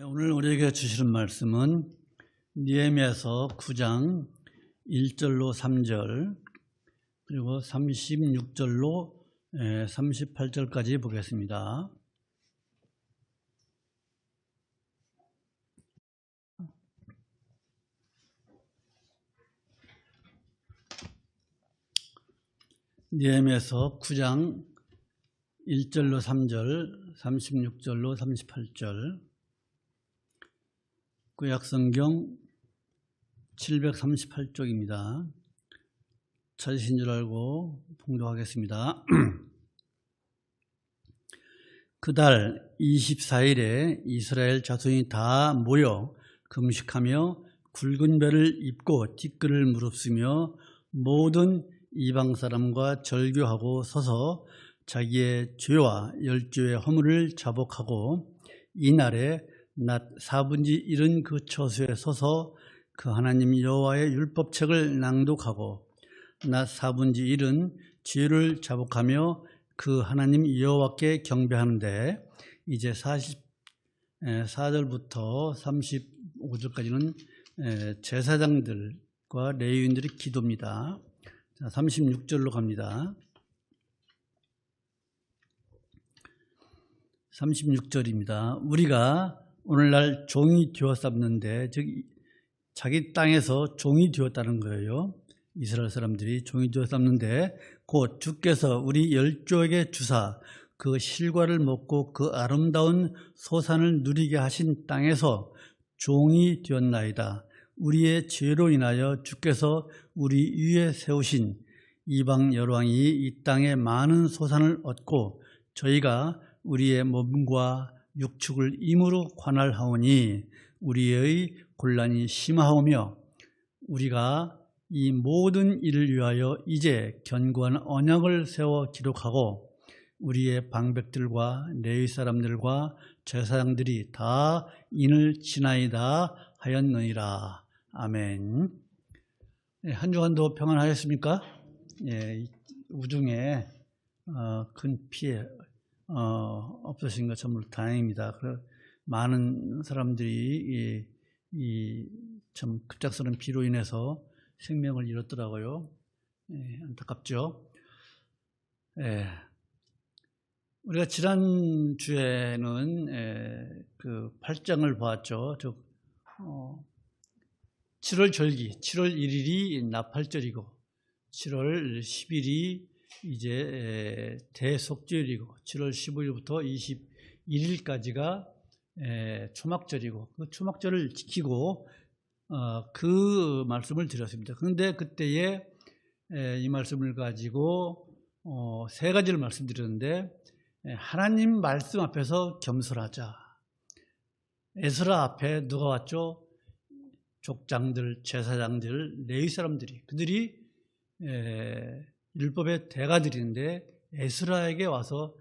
오늘 우리에게 주시는 말씀은 느헤미야서 9장 1절로 3절 그리고 36절로 38절까지 보겠습니다. 느헤미야서 9장 1절로 3절, 36절로 38절 구약성경 738쪽입니다. 찾으신 줄 알고 봉독하겠습니다. 그달 24일에 이스라엘 자손이 다 모여 금식하며 굵은 배를 입고 티끌을 무릅쓰며 모든 이방 사람과 절교하고 서서 자기의 죄와 열조의 허물을 자복하고 이날에 낮 4분지 1은 그 처소에 서서 그 하나님 여호와의 율법책을 낭독하고 낮 4분지 1은 죄를 자복하며 그 하나님 여호와께 경배하는데 이제 44절부터 35절까지는 제사장들과 레위인들의 기도입니다. 자, 36절로 갑니다. 36절입니다. 우리가 오늘날 종이 되었었는데, 즉 자기 땅에서 종이 되었다는 거예요. 이스라엘 사람들이 종이 되었었는데 곧 주께서 우리 열조에게 주사 그 실과를 먹고 그 아름다운 소산을 누리게 하신 땅에서 종이 되었나이다. 우리의 죄로 인하여 주께서 우리 위에 세우신 이방 열왕이 이 땅에 많은 소산을 얻고 저희가 우리의 몸과 육축을 임으로 관할하오니 우리의 곤란이 심하오며 우리가 이 모든 일을 위하여 이제 견고한 언약을 세워 기록하고 우리의 방백들과 레위 사람들과 제사장들이 다 인을 지나이다 하였느니라. 아멘. 한 주간도 평안하셨습니까? 예, 우중에 큰 피해 없으신 것 정말 다행입니다. 많은 사람들이 참 급작스러운 비로 인해서 생명을 잃었더라고요. 안타깝죠. 우리가 지난주에는 그 8장을 보았죠. 7월 절기, 7월 1일이 나팔절이고 7월 10일이 이제 대속절이고 7월 15일부터 21일까지가 초막절이고 그 초막절을 지키고 그 말씀을 드렸습니다. 그런데 그때에 이 말씀을 가지고 세 가지를 말씀드렸는데 하나님 말씀 앞에서 겸손하자. 에스라 앞에 누가 왔죠? 족장들, 제사장들, 레위 사람들이 그들이 율법의 대가들인데 에스라에게 와서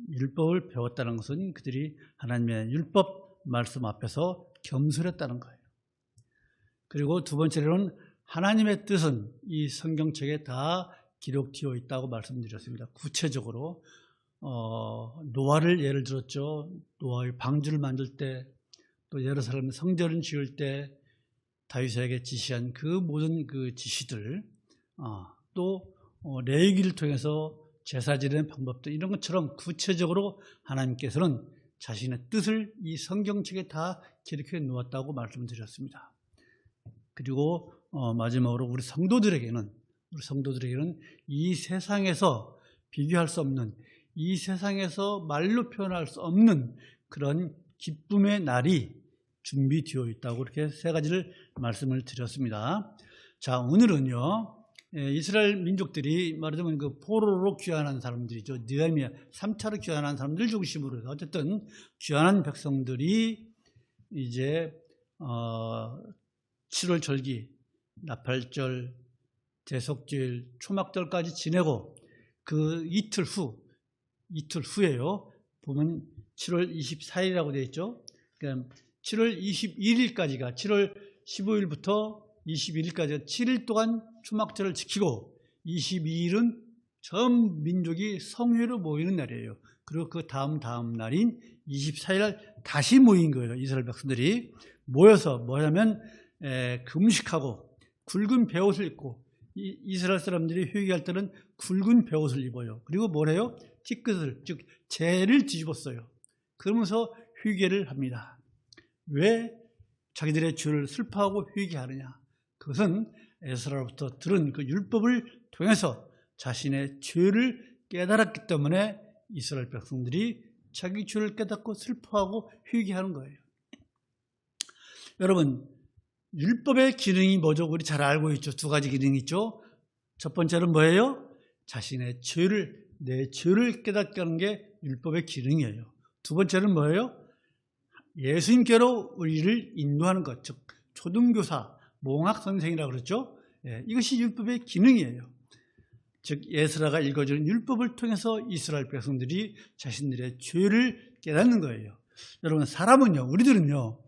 율법을 배웠다는 것은 그들이 하나님의 율법 말씀 앞에서 겸손했다는 거예요. 그리고 두 번째로는 하나님의 뜻은 이 성경책에 다 기록되어 있다고 말씀드렸습니다. 구체적으로 노아를 예를 들었죠. 노아의 방주를 만들 때, 또 예루살렘 성전을 지을 때 다윗에게 지시한 그 모든 그 지시들, 또 레위기를 통해서 제사 지내는 방법들 이런 것처럼 구체적으로 하나님께서는 자신의 뜻을 이 성경책에 다 기록해 놓았다고 말씀드렸습니다. 그리고 마지막으로 우리 성도들에게는 이 세상에서 비교할 수 없는, 이 세상에서 말로 표현할 수 없는 그런 기쁨의 날이 준비되어 있다고 이렇게 세 가지를 말씀을 드렸습니다. 자, 오늘은요, 이스라엘 민족들이 말하자면 그 포로로 귀환한 사람들이죠. 느헤미야 3차로 귀환한 사람들 중심으로 해서 어쨌든 귀환한 백성들이 이제 7월 절기, 나팔절, 대속절, 초막절까지 지내고 그 이틀 후에요. 보면 7월 24일이라고 되어 있죠. 그러니까 7월 21일까지가 7월 15일부터 21일까지 7일 동안 초막절을 지키고 22일은 전 민족이 성회로 모이는 날이에요. 그리고 그 다음 날인 24일 날 다시 모인 거예요. 이스라엘 백성들이 모여서 뭐냐면 금식하고 굵은 베옷을 입고, 이스라엘 사람들이 회개할 때는 굵은 베옷을 입어요. 그리고 뭐래요? 티끝을, 즉 재를 뒤집었어요. 그러면서 회개를 합니다. 왜 자기들의 죄를 슬퍼하고 회개하느냐? 그것은 에스라로부터 들은 그 율법을 통해서 자신의 죄를 깨달았기 때문에 이스라엘 백성들이 자기 죄를 깨닫고 슬퍼하고 회개하는 거예요. 여러분, 율법의 기능이 뭐죠? 우리 잘 알고 있죠. 두 가지 기능이 있죠. 첫 번째는 뭐예요? 자신의 죄를, 내 죄를 깨닫게 하는 게 율법의 기능이에요. 두 번째는 뭐예요? 예수님께로 우리를 인도하는 것, 즉 초등교사, 몽학 선생이라고 그랬죠. 이것이 율법의 기능이에요. 즉 에스라가 읽어주는 율법을 통해서 이스라엘 백성들이 자신들의 죄를 깨닫는 거예요. 여러분, 사람은요, 우리들은요,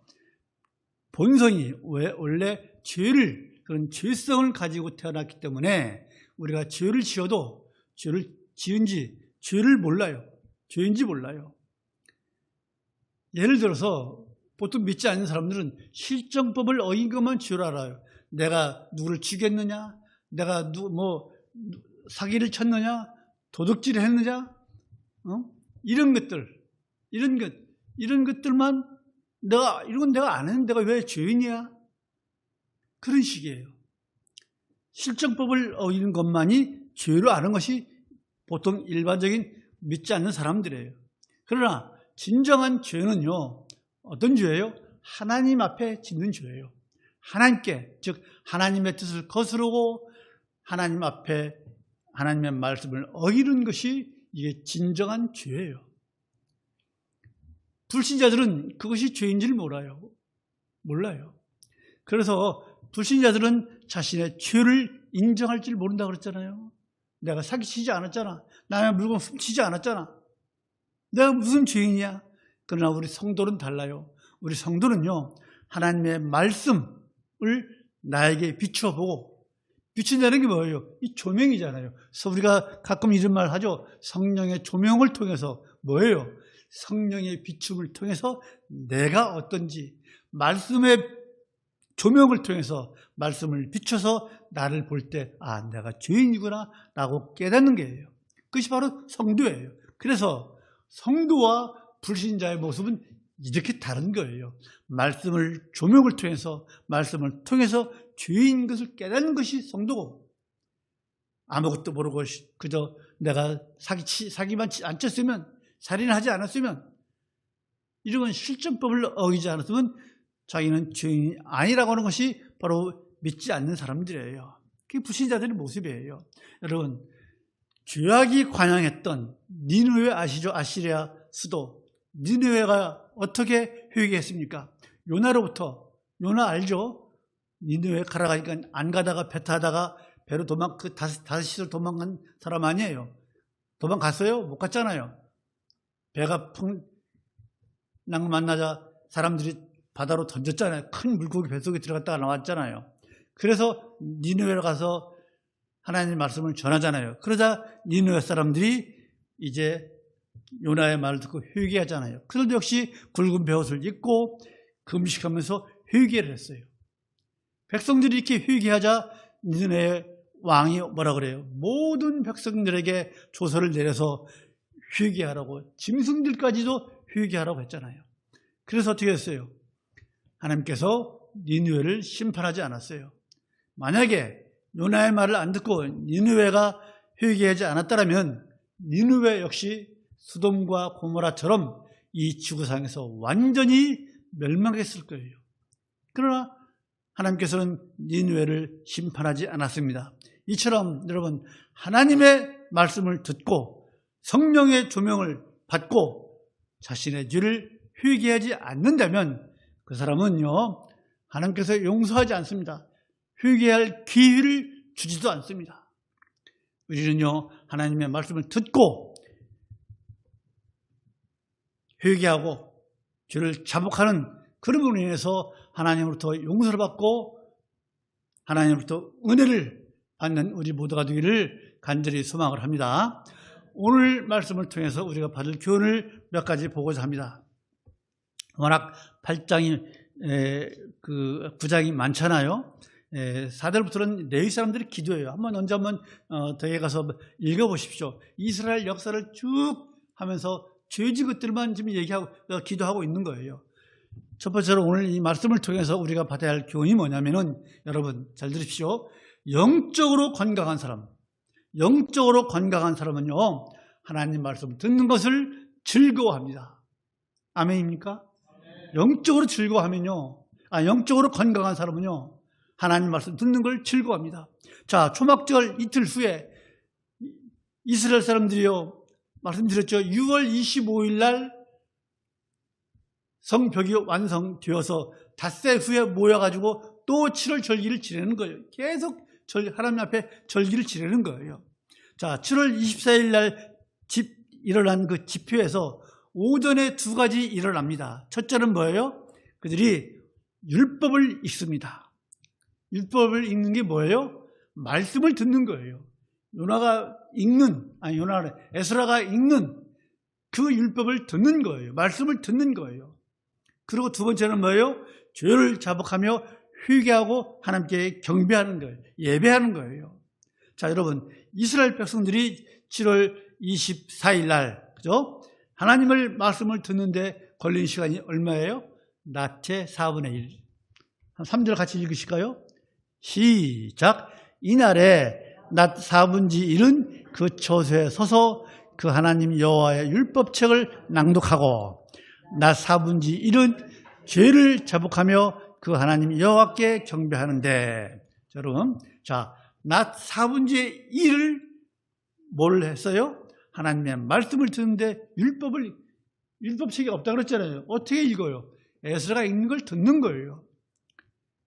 본성이 원래 그런 죄성을 가지고 태어났기 때문에 우리가 죄를 지어도 죄를 지은지 죄를 몰라요. 죄인지 몰라요. 예를 들어서 보통 믿지 않는 사람들은 실정법을 어긴 것만 죄를 알아요. 내가 누구를 죽였느냐, 내가 사기를 쳤느냐, 도둑질을 했느냐, 이런 것들만 이런 건 내가 안 했는데 내가 왜 죄인이야? 그런 식이에요. 실정법을 어기는 것만이 죄로 아는 것이 보통 일반적인 믿지 않는 사람들이에요. 그러나 진정한 죄는요, 어떤 죄예요? 하나님 앞에 짓는 죄예요. 하나님께, 즉 하나님의 뜻을 거스르고 하나님 앞에 하나님의 말씀을 어기는 것이 이게 진정한 죄예요. 불신자들은 그것이 죄인지를 몰라요. 그래서 불신자들은 자신의 죄를 인정할 줄 모른다고 그랬잖아요. 내가 사기치지 않았잖아. 남의 물건 훔치지 않았잖아. 내가 무슨 죄인이야? 그러나 우리 성도는 달라요. 우리 성도는요, 하나님의 말씀을 나에게 비추어 보고, 비춘다는 게 뭐예요? 이 조명이잖아요. 그래서 우리가 가끔 이런 말 하죠. 성령의 조명을 통해서 뭐예요? 성령의 비춤을 통해서 내가 어떤지, 말씀의 조명을 통해서 말씀을 비춰서 나를 볼 때, 아, 내가 죄인이구나 라고 깨닫는 게예요. 그것이 바로 성도예요. 그래서 성도와 불신자의 모습은 이렇게 다른 거예요. 말씀을 조명을 통해서, 말씀을 통해서 죄인 것을 깨닫는 것이 성도고, 아무것도 모르고 그저 내가 사기만 안 쳤으면, 살인하지 않았으면, 이런 건 실정법을 어기지 않았으면 자기는 죄인이 아니라고 하는 것이 바로 믿지 않는 사람들이에요. 그게 불신자들의 모습이에요. 여러분, 죄악이 관영했던 니느웨 아시죠? 아시리아 수도 니느웨가 어떻게 회개했습니까? 요나로부터, 요나 알죠? 니느웨 가라가니까 안 가다가 배 타다가 배로 다시를 도망간 사람 아니에요. 도망갔어요? 못 갔잖아요. 배가 풍랑 만나자 사람들이 바다로 던졌잖아요. 큰 물고기 뱃속에 들어갔다가 나왔잖아요. 그래서 니느웨로 가서 하나님의 말씀을 전하잖아요. 그러자 니느웨 사람들이 이제 요나의 말을 듣고 회개하잖아요. 그들도 역시 굵은 베옷을 입고 금식하면서 회개를 했어요. 백성들이 이렇게 회개하자 니느웨 왕이 뭐라 그래요? 모든 백성들에게 조서를 내려서 회개하라고, 짐승들까지도 회개하라고 했잖아요. 그래서 어떻게 했어요? 하나님께서 니느웨를 심판하지 않았어요. 만약에 요나의 말을 안 듣고 니느웨가 회개하지 않았다면 니느웨 역시 소돔과 고모라처럼 이 지구상에서 완전히 멸망했을 거예요. 그러나 하나님께서는 니느웨를 심판하지 않았습니다. 이처럼 여러분, 하나님의 말씀을 듣고 성령의 조명을 받고 자신의 죄를 회개하지 않는다면 그 사람은요, 하나님께서 용서하지 않습니다. 회개할 기회를 주지도 않습니다. 우리는요, 하나님의 말씀을 듣고 회개하고 죄를 자복하는 그런 분으로 인해서 하나님으로부터 용서를 받고 하나님으로부터 은혜를 받는 우리 모두가 되기를 간절히 소망을 합니다. 오늘 말씀을 통해서 우리가 받을 교훈을 몇 가지 보고자 합니다. 워낙 8장이 9장이 많잖아요. 4절부터는 레위 사람들이 기도해요. 언제 한번 덕에 가서 읽어보십시오. 이스라엘 역사를 쭉 하면서 죄지 것들만 지금 얘기하고 기도하고 있는 거예요. 첫 번째로 오늘 이 말씀을 통해서 우리가 받아야 할 교훈이 뭐냐면은, 여러분 잘 들으십시오. 영적으로 건강한 사람은요, 하나님 말씀 듣는 것을 즐거워합니다. 아멘입니까? 영적으로 즐거워하면요, 영적으로 건강한 사람은요, 하나님 말씀 듣는 걸 즐거워합니다. 자, 초막절 이틀 후에 이스라엘 사람들이요, 말씀드렸죠. 6월 25일 날 성벽이 완성되어서 닷새 후에 모여가지고 또 7월 절기를 지내는 거예요. 계속 하나님 앞에 절기를 지내는 거예요. 자, 7월 24일 날 일어난 그 집회에서 오전에 두 가지 일어납니다. 첫째는 뭐예요? 그들이 율법을 읽습니다. 율법을 읽는 게 뭐예요? 말씀을 듣는 거예요. 에스라가 읽는 그 율법을 듣는 거예요. 말씀을 듣는 거예요. 그리고 두 번째는 뭐예요? 죄를 자복하며 회개하고 하나님께 경배하는 거예요. 예배하는 거예요. 자, 여러분, 이스라엘 백성들이 7월 24일 날, 그죠? 하나님을 말씀을 듣는데 걸린 시간이 얼마예요? 낮의 4분의 1. 한 3절 같이 읽으실까요? 시작. 이날에 낮 4분의 1은 그 처소에 서서 그 하나님 여호와의 율법책을 낭독하고, 낮 4분의 1은 죄를 자복하며 그 하나님 여호와께 경배하는데, 여러분, 자, 낮 4분의 1을 뭘 했어요? 하나님의 말씀을 듣는데 율법책이 없다 그랬잖아요. 어떻게 읽어요? 에스라가 읽는 걸 듣는 거예요.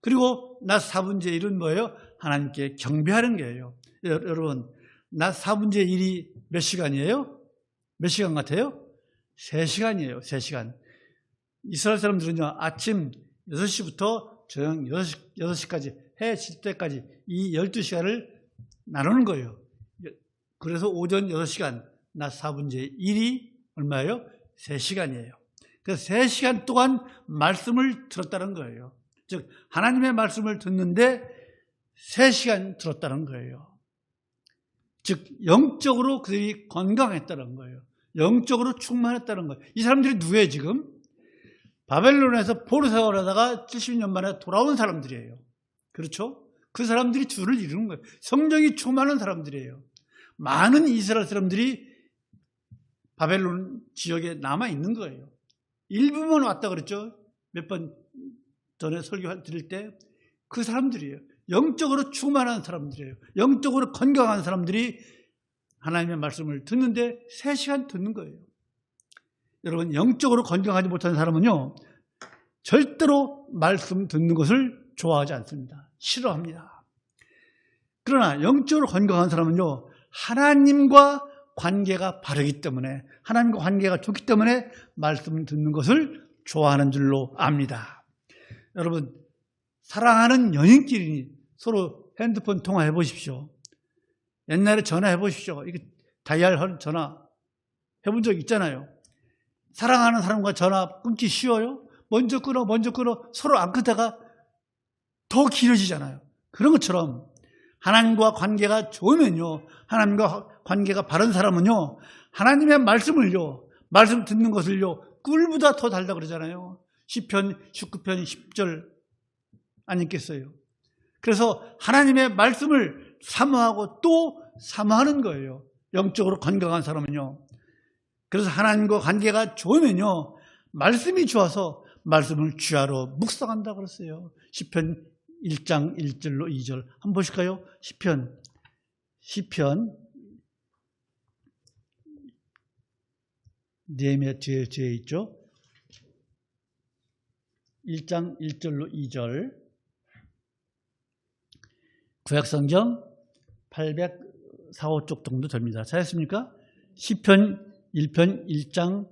그리고 낮 4분의 1은 뭐예요? 하나님께 경배하는 거예요. 여러분, 낮 4분의 1이 몇 시간이에요? 몇 시간 같아요? 3시간이에요. 3시간. 이스라엘 사람들은요, 아침 6시부터 저녁 6시까지, 해 질 때까지 이 12시간을 나누는 거예요. 그래서 오전 6시간, 낮 4분의 1이 얼마예요? 3시간이에요. 그래서 3시간 동안 말씀을 들었다는 거예요. 즉, 하나님의 말씀을 듣는데 3시간 들었다는 거예요. 즉, 영적으로 그들이 건강했다는 거예요. 영적으로 충만했다는 거예요. 이 사람들이 누구예요, 지금? 바벨론에서 포로 생활을 하다가 70년 만에 돌아온 사람들이에요. 그렇죠? 그 사람들이 주를 이루는 거예요. 성령이 충만한 사람들이에요. 많은 이스라엘 사람들이 바벨론 지역에 남아있는 거예요. 일부만 왔다 그랬죠? 몇 번 전에 설교 드릴 때 그 사람들이에요. 영적으로 충만한 사람들이에요. 영적으로 건강한 사람들이 하나님의 말씀을 듣는데 3시간 듣는 거예요. 여러분, 영적으로 건강하지 못한 사람은요, 절대로 말씀 듣는 것을 좋아하지 않습니다. 싫어합니다. 그러나 영적으로 건강한 사람은요, 하나님과 관계가 바르기 때문에, 하나님과 관계가 좋기 때문에 말씀 듣는 것을 좋아하는 줄로 압니다. 여러분, 사랑하는 연인끼리 서로 핸드폰 통화해 보십시오. 옛날에 전화해 보십시오. 이게 다이얼 전화 해본 적 있잖아요. 사랑하는 사람과 전화 끊기 쉬워요? 먼저 끊어 서로 안 끊다가 더 길어지잖아요. 그런 것처럼 하나님과 관계가 좋으면요, 하나님과 관계가 바른 사람은요, 하나님의 말씀을요, 말씀 듣는 것을요, 꿀보다 더 달다 그러잖아요. 시편 19편 10절 아니겠어요? 그래서 하나님의 말씀을 사모하고 또 사모하는 거예요. 영적으로 건강한 사람은요. 그래서 하나님과 관계가 좋으면요, 말씀이 좋아서 말씀을 주야로 묵상한다고 그랬어요. 시편 1장 1절로 2절 한번 보실까요? 시편 느헤미야 뒤에 있죠. 1장 1절로 2절 구약성경 845쪽 정도 됩니다. 찾았습니까? 시편 1편 1장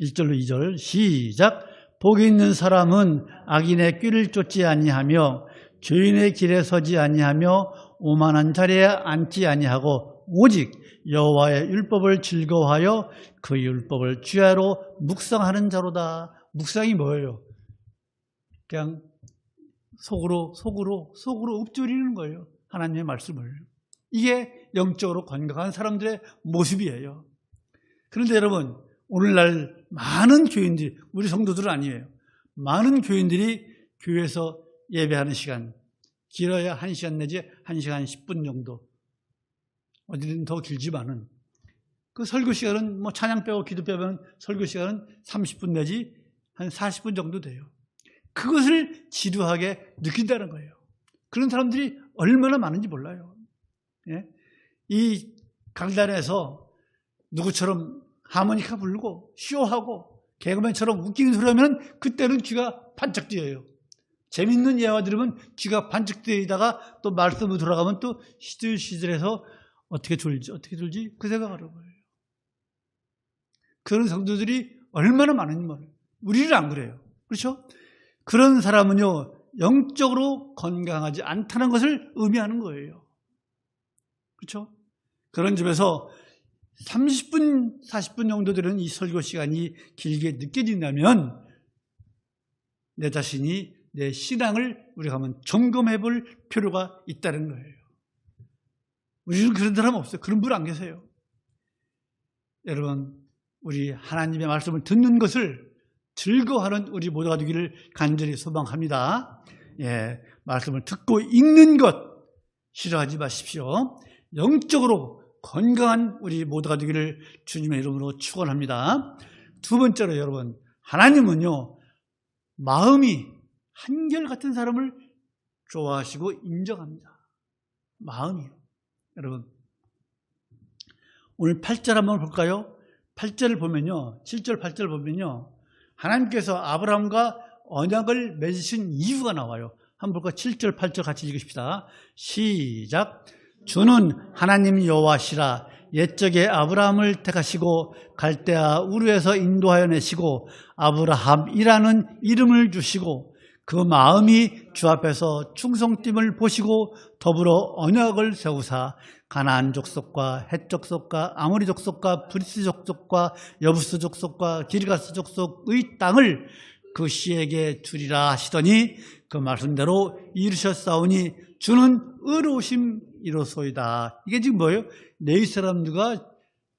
1절로 2절 시작. 복이 있는 사람은 악인의 꾀를 쫓지 아니하며 죄인의 길에 서지 아니하며 오만한 자리에 앉지 아니하고 오직 여호와의 율법을 즐거워하여 그 율법을 주야로 묵상하는 자로다. 묵상이 뭐예요? 그냥 속으로 읊조리는 거예요. 하나님의 말씀을. 이게 영적으로 건강한 사람들의 모습이에요. 그런데 여러분, 오늘날 많은 교인들이, 우리 성도들은 아니에요. 많은 교인들이 교회에서 예배하는 시간, 길어야 1시간 내지 1시간 10분 정도, 어디든 더 길지만은 그 설교 시간은 뭐 찬양 빼고 기도 빼면 설교 시간은 30분 내지 한 40분 정도 돼요. 그것을 지루하게 느낀다는 거예요. 그런 사람들이 얼마나 많은지 몰라요. 예? 이 강단에서 누구처럼 하모니카 부르고 쇼하고 개그맨처럼 웃기는 소리 하면 그때는 귀가 반짝 뛰어요. 재밌는 예화 들으면 귀가 반짝 뛰다가 또 말씀으로 돌아가면 또 시들시들해서 어떻게 졸지 그 생각을 하는 거예요. 그런 성도들이 얼마나 많은지 몰라요. 우리는 안 그래요. 그렇죠? 그런 사람은요, 영적으로 건강하지 않다는 것을 의미하는 거예요. 그렇죠? 그런 점에서 30분, 40분 정도 되는 이 설교 시간이 길게 느껴진다면 내 자신이 내 신앙을 우리가 한번 점검해 볼 필요가 있다는 거예요. 우리는 그런 사람 없어요. 그런 분 안 계세요. 여러분, 우리 하나님의 말씀을 듣는 것을 즐거워하는 우리 모두가 되기를 간절히 소망합니다. 예, 말씀을 듣고 읽는 것 싫어하지 마십시오. 영적으로 건강한 우리 모두가 되기를 주님의 이름으로 축원합니다. 두 번째로 여러분, 하나님은요, 마음이 한결같은 사람을 좋아하시고 인정합니다. 마음이요. 여러분, 오늘 8절 한번 볼까요? 8절을 보면요, 7절 8절을 보면요, 하나님께서 아브라함과 언약을 맺으신 이유가 나와요. 한번 볼까요? 7절 8절 같이 읽으십시다. 시작. 주는 하나님 여호와시라. 옛적에 아브라함을 택하시고 갈대아 우르에서 인도하여 내시고 아브라함이라는 이름을 주시고 그 마음이 주 앞에서 충성됨을 보시고 더불어 언약을 세우사 가나안 족속과 헷 족속과 아모리 족속과 브리스 족속과 여부스 족속과 기르가스 족속의 땅을 그 씨에게 주리라 하시더니 그 말씀대로 이루셨사오니 주는 의로우심이로소이다. 이게 지금 뭐예요? 레위 사람들과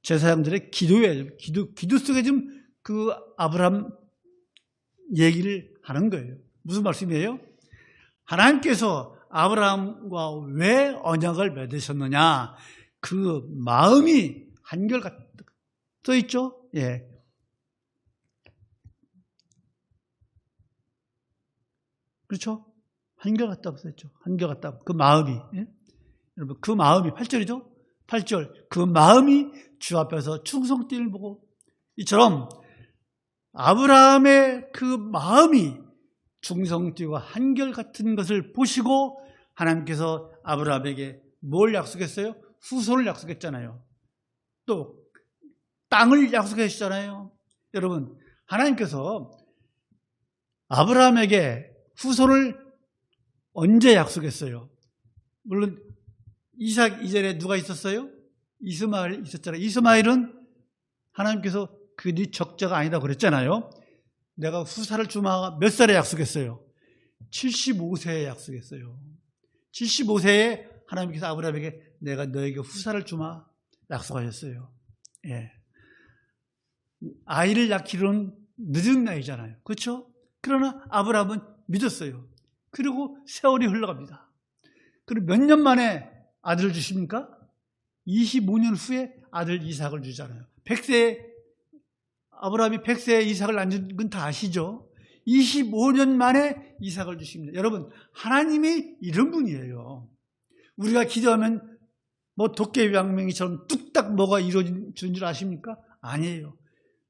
제사장들의 기도예요. 기도 속에 지금 그 아브라함 얘기를 하는 거예요. 무슨 말씀이에요? 하나님께서 아브라함과 왜 언약을 맺으셨느냐? 그 마음이 한결같다 써 있죠? 예. 그렇죠? 한결같다고 써있죠. 한결같다고. 그 마음이. 예? 여러분, 그 마음이 8절이죠? 8절. 그 마음이 주 앞에서 충성됨을 보고 이처럼 아브라함의 그 마음이 충성됨과 한결같은 것을 보시고 하나님께서 아브라함에게 뭘 약속했어요? 후손을 약속했잖아요. 또 땅을 약속하셨잖아요. 여러분, 하나님께서 아브라함에게 후손을 언제 약속했어요? 물론 이삭 이전에 누가 있었어요? 이스마엘 있었잖아요. 이스마엘은 하나님께서 그 네 적자가 아니다 그랬잖아요. 내가 후사를 주마 몇 살에 약속했어요? 75세에 약속했어요. 75세에 하나님께서 아브라함에게 내가 너에게 후사를 주마 약속하셨어요. 예. 아이를 낳기로는 늦은 나이잖아요. 그렇죠? 그러나 아브라함은 믿었어요. 그리고 세월이 흘러갑니다. 그리고 몇 년 만에 아들을 주십니까? 25년 후에 아들 이삭을 주잖아요. 100세에 아브라함이 100세에 이삭을 낳은 건 다 아시죠? 25년 만에 이삭을 주십니다. 여러분, 하나님이 이런 분이에요. 우리가 기도하면 뭐 도깨비방맹이처럼 뚝딱 뭐가 이루어지는 줄 아십니까? 아니에요.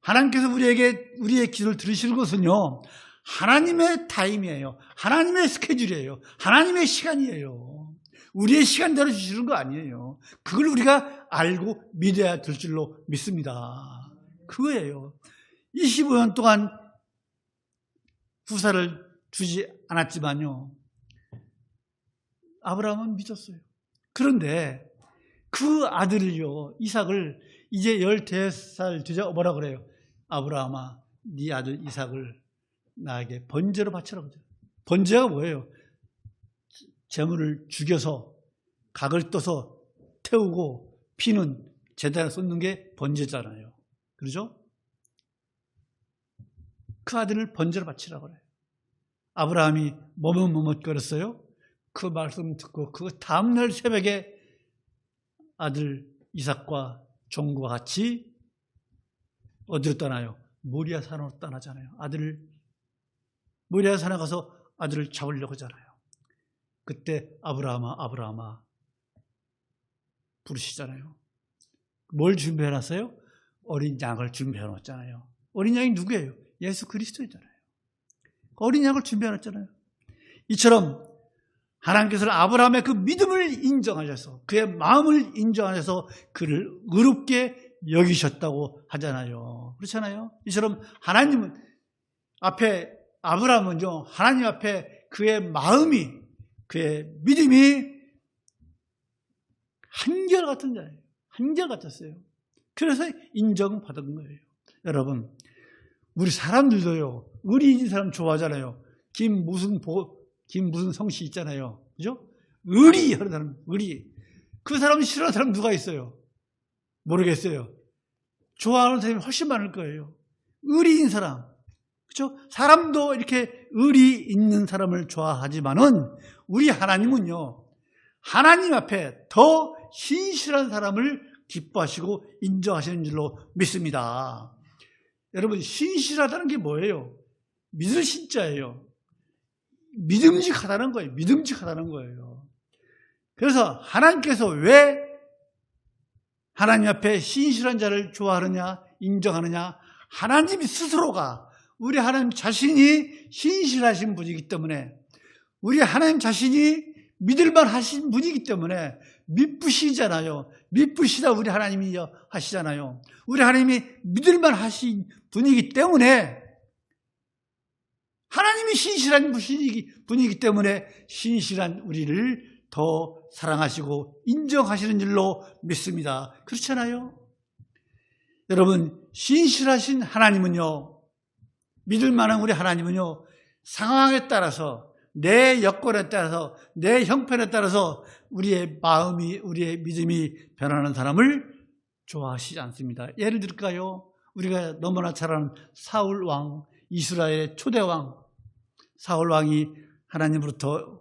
하나님께서 우리의 기도를 들으시는 것은요, 하나님의 타임이에요. 하나님의 스케줄이에요. 하나님의 시간이에요. 우리의 시간대로 주시는 거 아니에요. 그걸 우리가 알고 믿어야 될 줄로 믿습니다. 그거예요. 25년 동안 후사를 주지 않았지만요, 아브라함은 믿었어요. 그런데 그 아들을요, 이삭을 이제 15살 되자 뭐라 그래요? 아브라함아, 네 아들 이삭을 나에게 번제로 바치라 그러죠. 번제가 뭐예요? 제물을 죽여서 각을 떠서 태우고 피는 제단에 쏟는 게 번제잖아요. 그러죠? 그 아들을 번제로 바치라 그래요. 아브라함이 머뭇머뭇거렸어요. 그 말씀 듣고 그 다음날 새벽에 아들 이삭과 종과 같이 어디로 떠나요? 모리아 산으로 떠나잖아요. 아들을 모리아 산에 가서 아들을 잡으려고 하잖아요. 그때 아브라함아 아브라함아 부르시잖아요. 뭘 준비해놨어요? 어린 양을 준비해놨잖아요. 어린 양이 누구예요? 예수 그리스도이잖아요. 어린 양을 준비해놨잖아요. 이처럼 하나님께서는 아브라함의 그 믿음을 인정하셔서 그의 마음을 인정하셔서 그를 의롭게 여기셨다고 하잖아요. 그렇잖아요. 이처럼 하나님은 앞에 아브라함은요, 하나님 앞에 그의 마음이, 그의 믿음이 한결같은 자예요. 한결같았어요. 그래서 인정받은 거예요. 여러분, 우리 사람들도요, 의리 있는 사람 좋아하잖아요. 김무슨 성씨 있잖아요. 그죠? 의리 하는 사람, 의리. 그 사람 싫어하는 사람 누가 있어요? 모르겠어요. 좋아하는 사람이 훨씬 많을 거예요. 의리 있는 사람. 그렇죠? 사람도 이렇게 의리 있는 사람을 좋아하지만은 우리 하나님은요, 하나님 앞에 더 신실한 사람을 기뻐하시고 인정하시는 줄로 믿습니다. 여러분, 신실하다는 게 뭐예요? 믿을 신자예요. 믿음직하다는 거예요. 믿음직하다는 거예요. 그래서 하나님께서 왜 하나님 앞에 신실한 자를 좋아하느냐, 인정하느냐? 하나님 스스로가, 우리 하나님 자신이 신실하신 분이기 때문에, 우리 하나님 자신이 믿을만 하신 분이기 때문에 믿으시잖아요. 믿으시다 우리 하나님이 하시잖아요. 우리 하나님이 믿을만 하신 분이기 때문에, 하나님이 신실한 분이기 때문에 신실한 우리를 더 사랑하시고 인정하시는 줄로 믿습니다. 그렇잖아요? 여러분, 신실하신 하나님은요, 믿을 만한 우리 하나님은요, 상황에 따라서, 내 여건에 따라서, 내 형편에 따라서 우리의 마음이, 우리의 믿음이 변하는 사람을 좋아하시지 않습니다. 예를 들까요? 우리가 너무나 잘 아는 사울 왕, 이스라엘의 초대 왕, 사울 왕이 하나님으로부터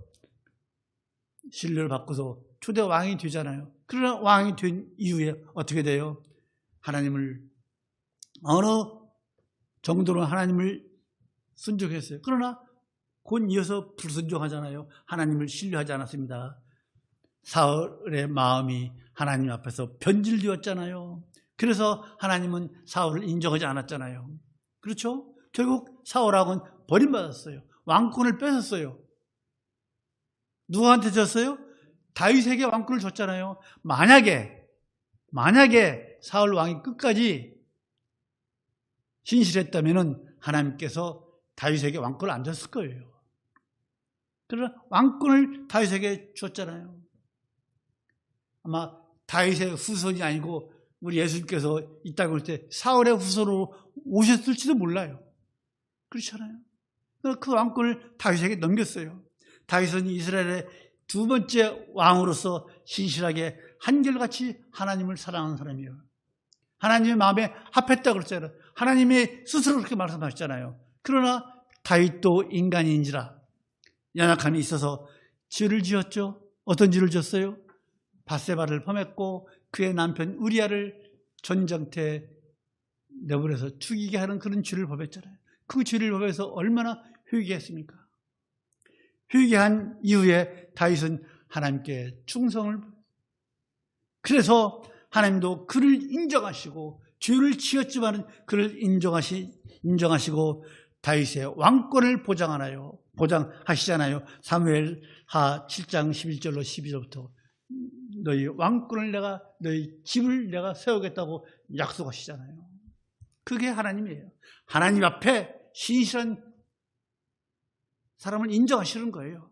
신뢰를 받고서 초대 왕이 되잖아요. 그러나 왕이 된 이후에 어떻게 돼요? 하나님을 어느 정도로 하나님을 순종했어요. 그러나 곧 이어서 불순종하잖아요. 하나님을 신뢰하지 않았습니다. 사울의 마음이 하나님 앞에서 변질되었잖아요. 그래서 하나님은 사울을 인정하지 않았잖아요. 그렇죠? 결국 사울왕은 버림받았어요. 왕권을 뺏었어요. 누구한테 줬어요? 다윗에게 왕권을 줬잖아요. 만약에 사울 왕이 끝까지 신실했다면 하나님께서 다윗에게 왕권을 안 줬을 거예요. 그러나 왕권을 다윗에게 줬잖아요. 아마 다윗의 후손이 아니고 우리 예수님께서 이 땅에 올 때 사울의 후손으로 오셨을지도 몰라요. 그렇잖아요. 그 왕권을 다윗에게 넘겼어요. 다윗은 이스라엘의 두 번째 왕으로서 신실하게 한결같이 하나님을 사랑하는 사람이에요. 하나님의 마음에 합했다고 그랬잖아요. 하나님이 스스로 그렇게 말씀하셨잖아요. 그러나 다윗도 인간인지라 연약함이 있어서 죄를 지었죠. 어떤 죄를 지었어요? 밧세바를 범했고 그의 남편 우리아를 전장터에 내보내서 죽이게 하는 그런 죄를 범했잖아요. 그 죄를 범해서 얼마나 회개했습니까? 회개한 이후에 다윗은 하나님께 충성을, 그래서 하나님도 그를 인정하시고 죄를 지었지만 그를 인정하시고 다윗의 왕권을 보장하시잖아요. 사무엘하 7장 11절로 12절부터 너희 왕권을 너희 집을 내가 세우겠다고 약속하시잖아요. 그게 하나님이에요. 하나님 앞에 신실한 사람을 인정하시는 거예요.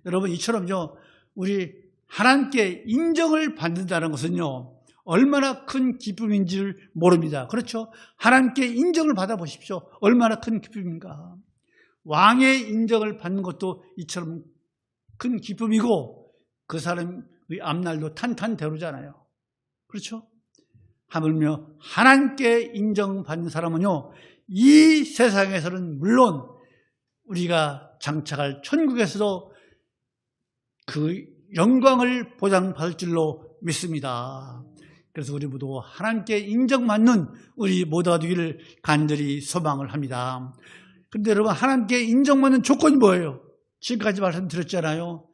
여러분, 이처럼요, 우리 하나님께 인정을 받는다는 것은요, 얼마나 큰 기쁨인지를 모릅니다. 그렇죠? 하나님께 인정을 받아보십시오. 얼마나 큰 기쁨인가. 왕의 인정을 받는 것도 이처럼 큰 기쁨이고, 그 사람의 앞날도 탄탄대로잖아요. 그렇죠? 하물며 하나님께 인정받는 사람은요, 이 세상에서는 물론 우리가 장착할 천국에서도 그 영광을 보장받을 줄로 믿습니다. 그래서 우리 모두 하나님께 인정받는 우리 모두가 되기를 간절히 소망을 합니다. 그런데 여러분, 하나님께 인정받는 조건이 뭐예요? 지금까지 말씀드렸잖아요.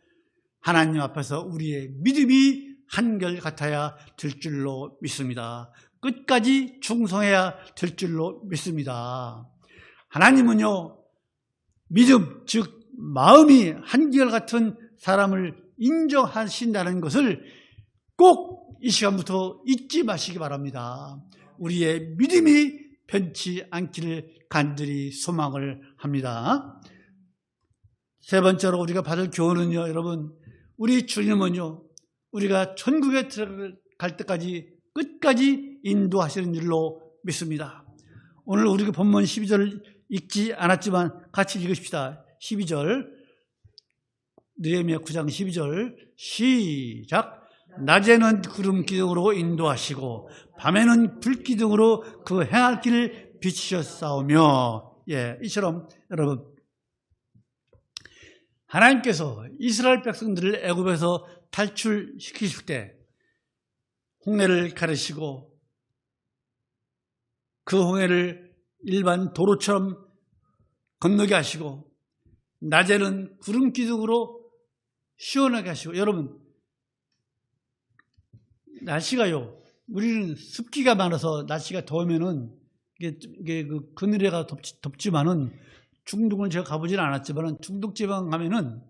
하나님 앞에서 우리의 믿음이 한결같아야 될 줄로 믿습니다. 끝까지 충성해야 될 줄로 믿습니다. 하나님은요, 믿음, 즉 마음이 한결같은 사람을 인정하신다는 것을 꼭 이 시간부터 잊지 마시기 바랍니다. 우리의 믿음이 변치 않기를 간절히 소망을 합니다. 세 번째로 우리가 받을 교훈은요, 여러분, 우리 주님은요, 우리가 천국에 들어갈 때까지 끝까지 인도하시는 줄로 믿습니다. 오늘 우리가 본문 12절 읽지 않았지만 같이 읽으십시다. 12절, 느헤미야 9장 12절 시작. 낮에는 구름 기둥으로 인도하시고 밤에는 불 기둥으로 그 행할 길을 비추셨사오며. 이처럼 여러분, 하나님께서 이스라엘 백성들을 애굽에서 탈출시키실 때 홍해를 가르시고 그 홍해를 일반 도로처럼 건너게 하시고 낮에는 구름 기둥으로 시원하게 하시고. 여러분, 날씨가요, 우리는 습기가 많아서 날씨가 더우면은 이게 그 그늘에가 덥지만은, 중동을 제가 가보지는 않았지만은 중동 지방 가면은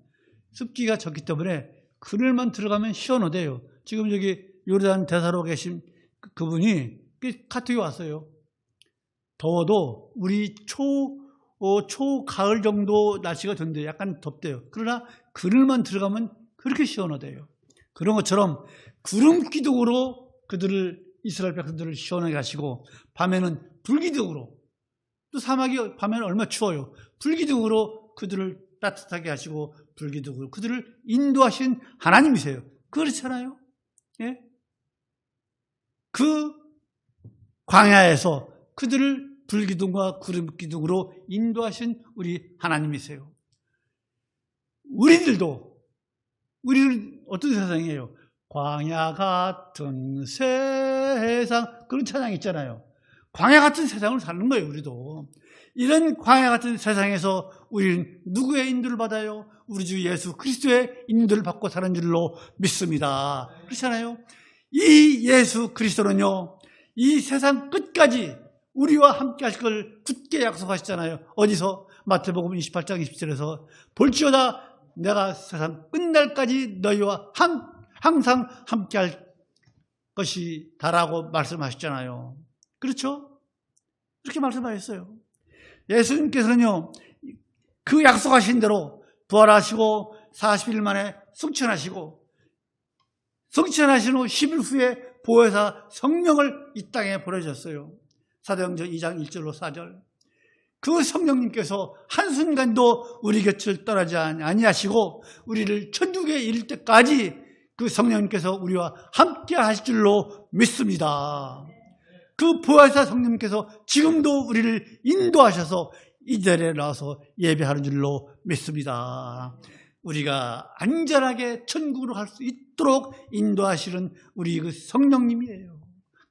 습기가 적기 때문에 그늘만 들어가면 시원하대요. 지금 여기 요르단 대사로 계신 그분이 카톡이 왔어요. 더워도 우리 초가을 정도 날씨가 된대요. 약간 덥대요. 그러나 그늘만 들어가면 그렇게 시원하대요. 그런 것처럼 구름 기둥으로 이스라엘 백성들을 시원하게 하시고, 밤에는 불기둥으로, 또 사막이 밤에는 얼마나 추워요. 불기둥으로 그들을 따뜻하게 하시고 불기둥으로 그들을 인도하신 하나님이세요. 그렇잖아요. 예? 그 광야에서 그들을 불기둥과 구름기둥으로 인도하신 우리 하나님이세요. 우리는 어떤 세상이에요? 광야 같은 세상, 그런 찬양 있잖아요. 광야 같은 세상을 사는 거예요. 우리도 이런 광야 같은 세상에서 우리는 누구의 인도를 받아요? 우리 주 예수 그리스도의 인도를 받고 사는 줄로 믿습니다. 그렇잖아요. 이 예수 그리스도는요, 이 세상 끝까지 우리와 함께 하실 걸 굳게 약속하시잖아요. 어디서? 마태복음 28장 27절에서 볼지어다 내가 세상 끝날까지 너희와 항상 함께 할 것이다라고 말씀하셨잖아요. 그렇죠? 그렇게 말씀하셨어요. 예수님께서는요, 그 약속하신 대로 부활하시고 40일 만에 승천하시고, 승천하신 후 10일 후에 보혜사 성령을 이 땅에 보내셨어요. 사도행전 2장 1절로 4절. 그 성령님께서 한순간도 우리 곁을 떠나지 아니하시고 우리를 천국에 이를 때까지 그 성령님께서 우리와 함께 하실 줄로 믿습니다. 그 보혜사 성령님께서 지금도 우리를 인도하셔서 이 자리에 나와서 예배하는 줄로 믿습니다. 우리가 안전하게 천국으로 갈 수 있도록 인도하시는 우리 그 성령님이에요.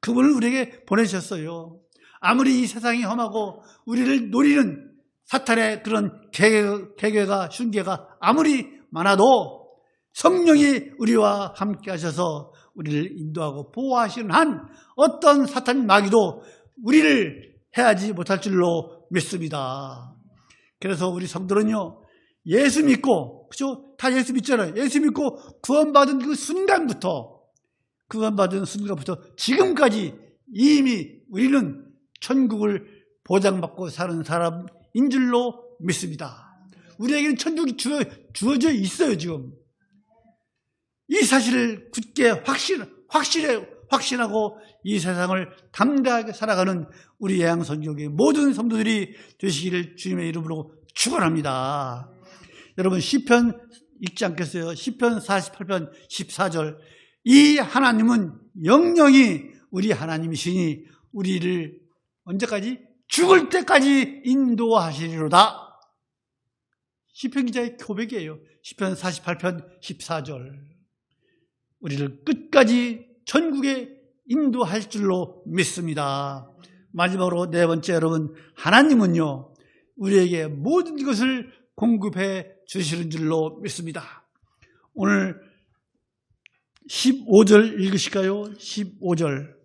그분을 우리에게 보내셨어요. 아무리 이 세상이 험하고 우리를 노리는 사탄의 그런 계계가 흉계가 아무리 많아도 성령이 우리와 함께 하셔서 우리를 인도하고 보호하시는 한 어떤 사탄 마귀도 우리를 해하지 못할 줄로 믿습니다. 그래서 우리 성도는요, 예수 믿고, 그죠? 다 예수 믿잖아요. 예수 믿고 구원받은 그 순간부터 지금까지 이미 우리는 천국을 보장받고 사는 사람인 줄로 믿습니다. 우리에게는 천국이 주어져 있어요. 지금 이 사실을 굳게 확신하고 이 세상을 담대하게 살아가는 우리 예양선교회 모든 성도들이 되시기를 주님의 이름으로 축원합니다. 여러분 시편 읽지 않겠어요? 시편 48편 14절 이 하나님은 영영이 우리 하나님이시니 우리를 언제까지? 죽을 때까지 인도하시리로다. 시편 기자의 고백이에요. 시편 48편 14절 우리를 끝까지 전국에 인도할 줄로 믿습니다. 마지막으로 네 번째 여러분 하나님은요 우리에게 모든 것을 공급해 주시는 줄로 믿습니다. 오늘 15절 읽으실까요? 15절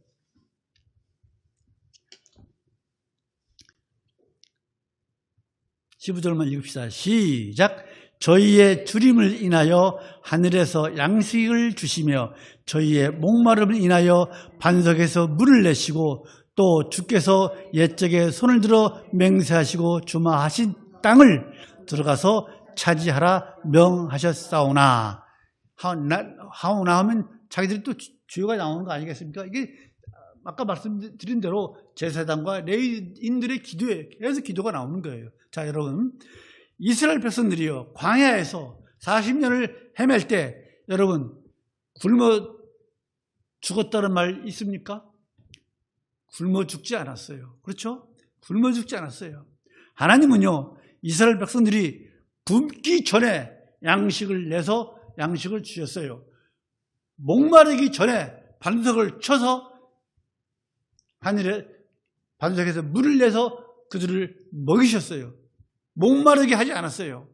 15절만 읽읍시다. 시작. 저희의 주림을 인하여 하늘에서 양식을 주시며 저희의 목마름을 인하여 반석에서 물을 내시고 또 주께서 옛적에 손을 들어 맹세하시고 주마하신 땅을 들어가서 차지하라 명하셨사오나. 하오나 하면 자기들이 또 주요가 나오는 거 아니겠습니까? 이게 아까 말씀드린 대로 제사장과 레위인들의 기도에 계속 기도가 나오는 거예요. 자, 여러분 이스라엘 백성들이요 광야에서 40년을 헤맬 때 여러분 굶어 죽었다는 말 있습니까? 굶어 죽지 않았어요. 그렇죠? 굶어 죽지 않았어요. 하나님은요 이스라엘 백성들이 굶기 전에 양식을 내서 양식을 주셨어요. 목마르기 전에 반석을 쳐서 하늘에 반석에서 물을 내서 그들을 먹이셨어요. 목마르게 하지 않았어요.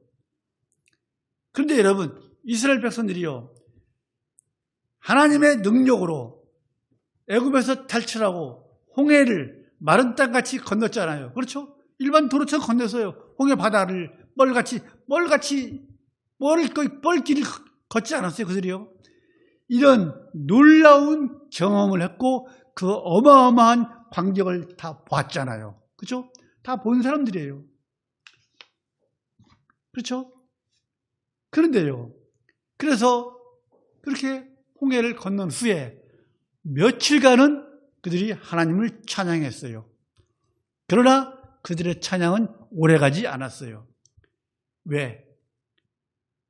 그런데 여러분 이스라엘 백성들이요 하나님의 능력으로 애굽에서 탈출하고 홍해를 마른 땅같이 건넜잖아요. 그렇죠? 일반 도로처럼 건넜어요. 홍해 바다를 뻘길을 걷지 않았어요. 그들이요. 이런 놀라운 경험을 했고 그 어마어마한 광경을 다 봤잖아요. 그렇죠? 다 본 사람들이에요. 그렇죠? 그런데요. 그래서 그렇게 홍해를 건넌 후에 며칠간은 그들이 하나님을 찬양했어요. 그러나 그들의 찬양은 오래가지 않았어요. 왜?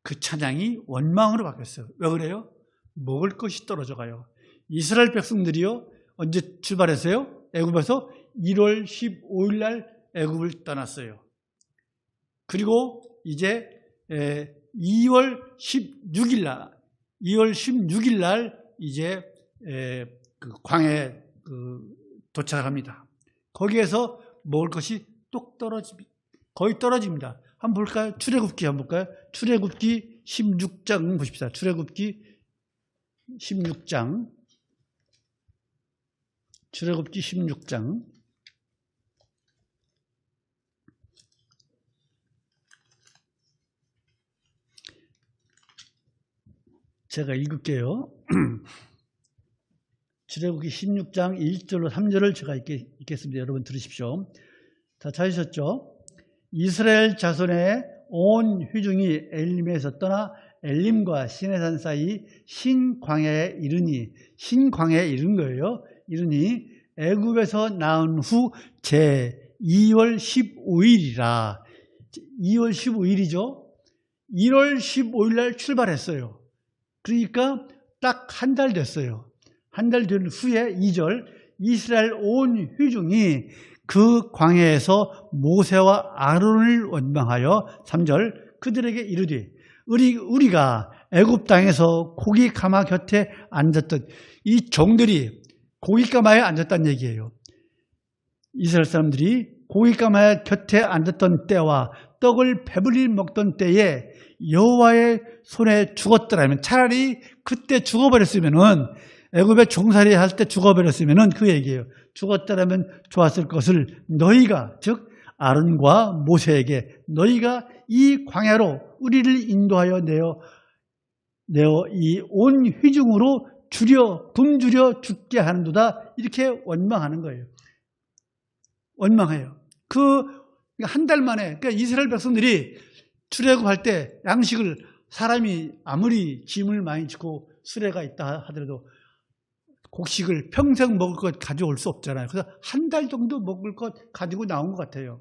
그 찬양이 원망으로 바뀌었어요. 왜 그래요? 먹을 것이 떨어져 가요. 이스라엘 백성들이요. 언제 출발했어요? 애굽에서 1월 15일 날 애굽을 떠났어요. 그리고 이제 2월 16일 날 이제 그 광야에 도착을 합니다. 거기에서 먹을 것이 똑 떨어집니다. 거의 떨어집니다. 한번 볼까요? 출애굽기 한번 볼까요? 출애굽기 16장 보십시다. 출애굽기 16장. 출애굽기 16장. 제가 읽을게요. 출애굽기 16장 1절로 3절을 제가 읽겠습니다. 여러분 들으십시오. 다 찾으셨죠? 이스라엘 자손의 온 회중이 엘림에서 떠나 엘림과 시내산 사이 신광야에 이르니, 신광야에 이른 거예요. 이르니 애굽에서 나온 후 제 2월 15일이라. 2월 15일이죠. 1월 15일 날 출발했어요. 그러니까 딱 한 달 됐어요. 한 달 된 후에 2절 이스라엘 온 회중이 그 광야에서 모세와 아론을 원망하여 3절 그들에게 이르되 우리가 애굽 땅에서 고기가마 곁에 앉았던 이 종들이 고기가마에 앉았다는 얘기예요. 이스라엘 사람들이 고기가마 곁에 앉았던 때와 떡을 배불리 먹던 때에 여호와의 손에 죽었더라면, 차라리 그때 죽어버렸으면은, 애굽에 종살이 할 때 죽어버렸으면은 그 얘기예요. 죽었더라면 좋았을 것을 너희가, 즉 아론과 모세에게 너희가 이 광야로 우리를 인도하여 내어 이 온 회중으로 굶주려 죽게 하는도다, 이렇게 원망하는 거예요. 원망해요. 한 달 만에, 그러니까 이스라엘 백성들이 출애굽할 때 양식을, 사람이 아무리 짐을 많이 짓고 수레가 있다 하더라도 곡식을 평생 먹을 것 가져올 수 없잖아요. 그래서 한 달 정도 먹을 것 가지고 나온 것 같아요.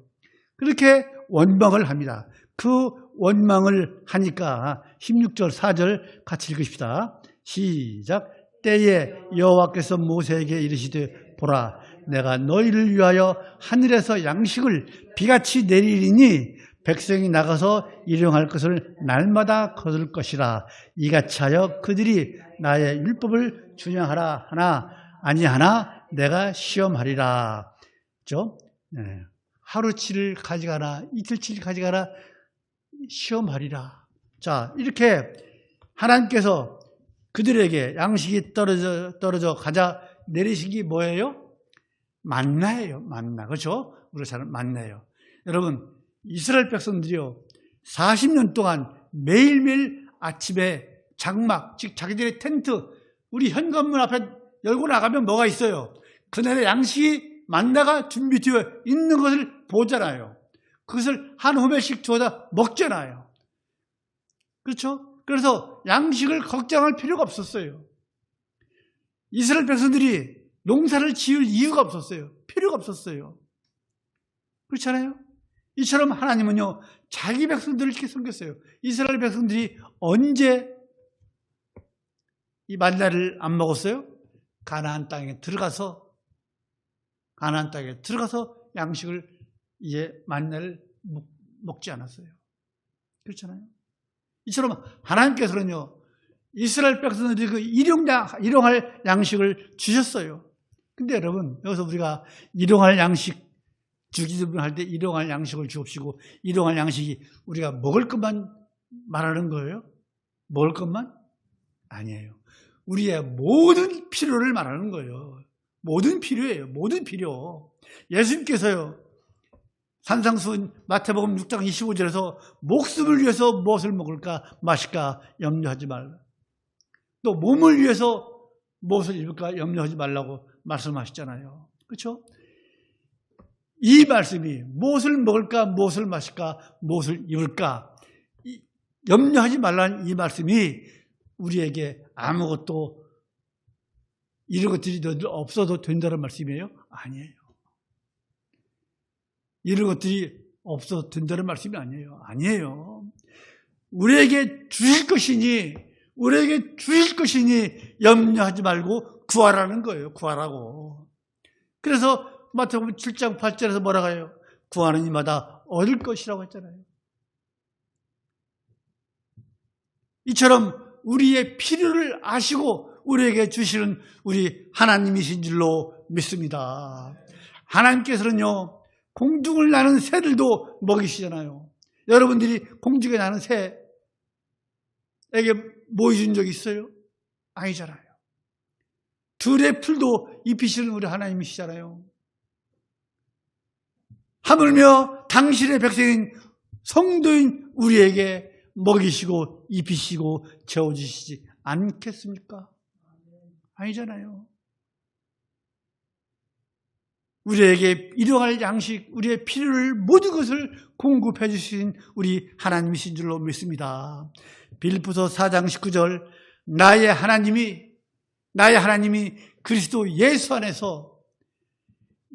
그렇게 원망을 합니다. 그 원망을 하니까 16절 4절 같이 읽으십시다. 시작. 때에 여호와께서 모세에게 이르시되 보라 내가 너희를 위하여 하늘에서 양식을 비같이 내리리니 백성이 나가서 일용할 것을 날마다 거둘 것이라. 이같이 하여 그들이 나의 율법을 준행하라 하나 아니하나 내가 시험하리라. 그렇죠? 네. 하루치를 가져가나 이틀치를 가져가나 시험하리라. 자, 이렇게 하나님께서 그들에게 양식이 떨어져 가자 내리신 게 뭐예요? 만나예요. 만나. 그렇죠? 우리가 잘 만나예요. 여러분, 이스라엘 백성들이요 40년 동안 매일매일 아침에 장막, 즉 자기들의 텐트, 우리 현관문 앞에 열고 나가면 뭐가 있어요? 그날의 양식이 만나가 준비되어 있는 것을 보잖아요. 그것을 한 호멜씩 주어다 먹잖아요. 그렇죠? 그래서 양식을 걱정할 필요가 없었어요. 이스라엘 백성들이 농사를 지을 이유가 없었어요. 필요가 없었어요. 그렇잖아요? 이처럼 하나님은요 자기 백성들을 이렇게 섬겼어요. 이스라엘 백성들이 언제 이 만나를 안 먹었어요? 가나안 땅에 들어가서 양식을 이제 만나를 먹지 않았어요. 그렇잖아요? 이처럼 하나님께서는요 이스라엘 백성들이 그 일용할 양식을 주셨어요. 근데 여러분 여기서 우리가 일용할 양식 주기도 할 때 일용할 양식을 주옵시고 일용할 양식이 우리가 먹을 것만 말하는 거예요? 먹을 것만? 아니에요. 우리의 모든 필요를 말하는 거예요. 모든 필요예요. 모든 필요. 예수님께서요 산상수훈 마태복음 6장 25절에서 목숨을 위해서 무엇을 먹을까 마실까 염려하지 말라. 또 몸을 위해서 무엇을 입을까 염려하지 말라고 말씀하셨잖아요. 그렇죠? 이 말씀이 무엇을 먹을까 무엇을 마실까 무엇을 입을까 염려하지 말라는 이 말씀이 우리에게 아무것도 이런 것들이 없어도 된다는 말씀이에요? 아니에요. 이런 것들이 없어도 된다는 말씀이 아니에요. 아니에요. 우리에게 주실 것이니 염려하지 말고 구하라는 거예요. 구하라고. 그래서 마태복음 7장 8절에서 뭐라고 해요? 구하는 이마다 얻을 것이라고 했잖아요. 이처럼 우리의 필요를 아시고 우리에게 주시는 우리 하나님이신 줄로 믿습니다. 하나님께서는요 공중을 나는 새들도 먹이시잖아요. 여러분들이 공중에 나는 새에게 뭐 준 적 있어요? 아니잖아요. 들의 풀도 입히시는 우리 하나님이시잖아요. 하물며 당신의 백성인 성도인 우리에게 먹이시고 입히시고 재워주시지 않겠습니까? 아니잖아요. 우리에게 일용할 양식, 우리의 필요를 모든 것을 공급해 주신 우리 하나님이신 줄로 믿습니다. 빌립보서 4장 19절 나의 하나님이 그리스도 예수 안에서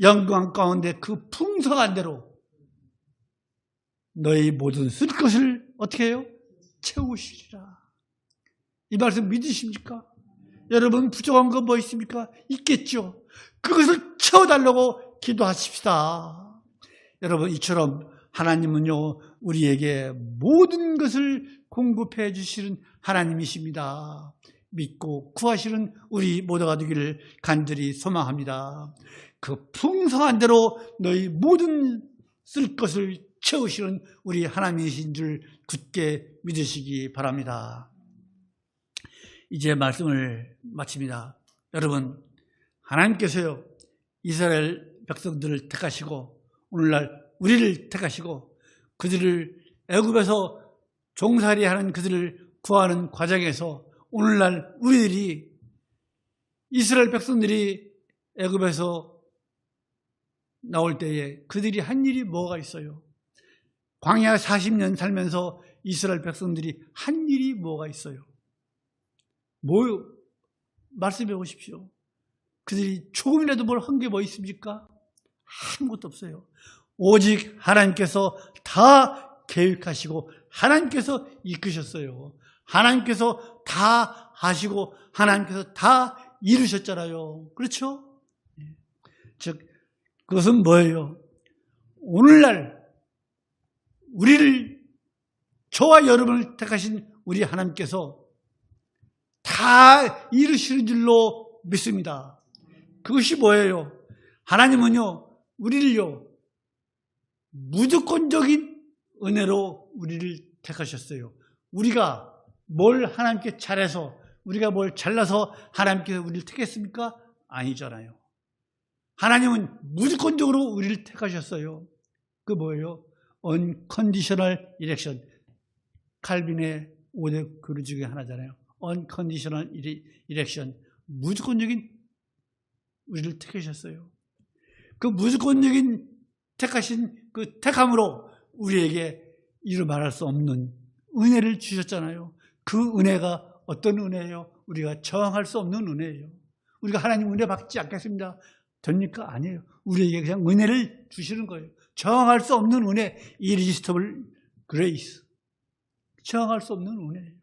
영광 가운데 그 풍성한 대로 너희 모든 쓸 것을 어떻게 해요? 채우시리라. 이 말씀 믿으십니까? 여러분 부족한 거 뭐 있습니까? 있겠죠. 그것을 채워달라고 기도하십시다. 여러분 이처럼 하나님은요 우리에게 모든 것을 공급해 주시는 하나님이십니다. 믿고 구하시는 우리 모두가 되기를 간절히 소망합니다. 그 풍성한 대로 너희 모든 쓸 것을 채우시는 우리 하나님이신 줄 굳게 믿으시기 바랍니다. 이제 말씀을 마칩니다. 여러분 하나님께서요 이스라엘 백성들을 택하시고 오늘날 우리를 택하시고 그들을 애굽에서 종살이하는 그들을 구하는 과정에서 오늘날 우리들이 이스라엘 백성들이 애굽에서 나올 때에 그들이 한 일이 뭐가 있어요? 광야 40년 살면서 이스라엘 백성들이 한 일이 뭐가 있어요? 뭐 말씀해 보십시오. 그들이 조금이라도 뭘 한 게 뭐 있습니까? 아무것도 없어요. 오직 하나님께서 다 계획하시고 하나님께서 이끄셨어요. 하나님께서 다 하시고 하나님께서 다 이루셨잖아요. 그렇죠? 즉 그것은 뭐예요? 오늘날 우리를, 저와 여러분을 택하신 우리 하나님께서 다 이루시는 줄로 믿습니다. 그것이 뭐예요? 하나님은요, 우리를요, 무조건적인 은혜로 우리를 택하셨어요. 우리가 뭘 하나님께 잘해서, 우리가 뭘 잘나서 하나님께서 우리를 택했습니까? 아니잖아요. 하나님은 무조건적으로 우리를 택하셨어요. 그 뭐예요? Unconditional election. 칼빈의 5대 교리 중에 하나잖아요. Unconditional election. 무조건적인 우리를 택하셨어요. 그 무조건적인 택하신 그 택함으로 우리에게 이루 말할 수 없는 은혜를 주셨잖아요. 그 은혜가 어떤 은혜예요? 우리가 저항할 수 없는 은혜예요. 우리가 하나님 은혜 받지 않겠습니다. 됩니까? 아니에요. 우리에게 그냥 은혜를 주시는 거예요. 저항할 수 없는 은혜, irresistible grace. 저항할 수 없는 은혜예요.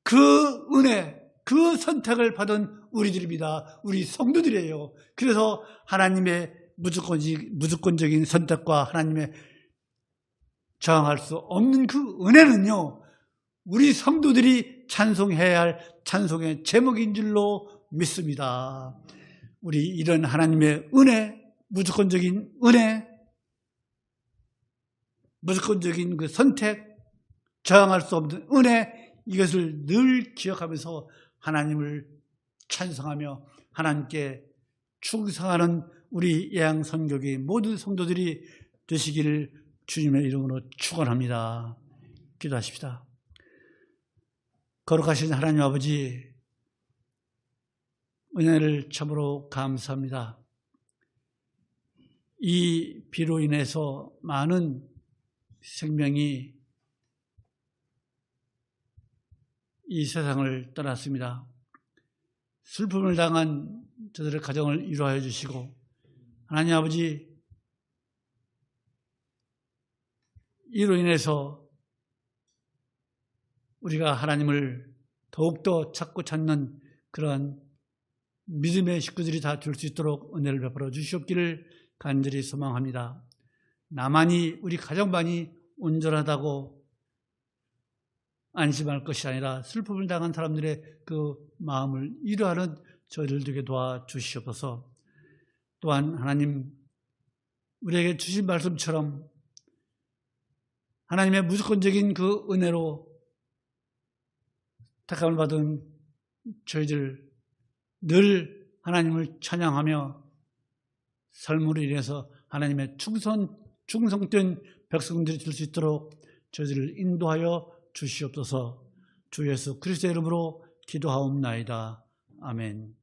그 은혜, 그 선택을 받은 우리들입니다. 우리 성도들이에요. 그래서 하나님의 무조건적인 선택과 하나님의 저항할 수 없는 그 은혜는요, 우리 성도들이 찬송해야 할 찬송의 제목인 줄로 믿습니다. 우리 이런 하나님의 은혜, 무조건적인 은혜, 무조건적인 그 선택, 저항할 수 없는 은혜, 이것을 늘 기억하면서 하나님을 찬송하며 하나님께 충성하는 우리 예양선교회 모든 성도들이 되시기를 주님의 이름으로 축원합니다. 기도하십시다. 거룩하신 하나님 아버지, 은혜를 참으로 감사합니다. 이 비로 인해서 많은 생명이 이 세상을 떠났습니다. 슬픔을 당한 저들의 가정을 위로하여 주시고, 하나님 아버지, 이로 인해서 우리가 하나님을 더욱더 찾고 찾는 그러한 믿음의 식구들이 다 될 수 있도록 은혜를 베풀어 주시옵기를 간절히 소망합니다. 나만이, 우리 가정만이 온전하다고 안심할 것이 아니라 슬픔을 당한 사람들의 그 마음을 위로하는 저희들 되게 도와주시옵소서. 또한 하나님, 우리에게 주신 말씀처럼 하나님의 무조건적인 그 은혜로 택함을 받은 저희들 늘 하나님을 찬양하며 삶으로 인해서 하나님의 충성된 백성들이 될 수 있도록 저희들을 인도하여 주시옵소서. 주 예수 그리스도의 이름으로 기도하옵나이다. 아멘.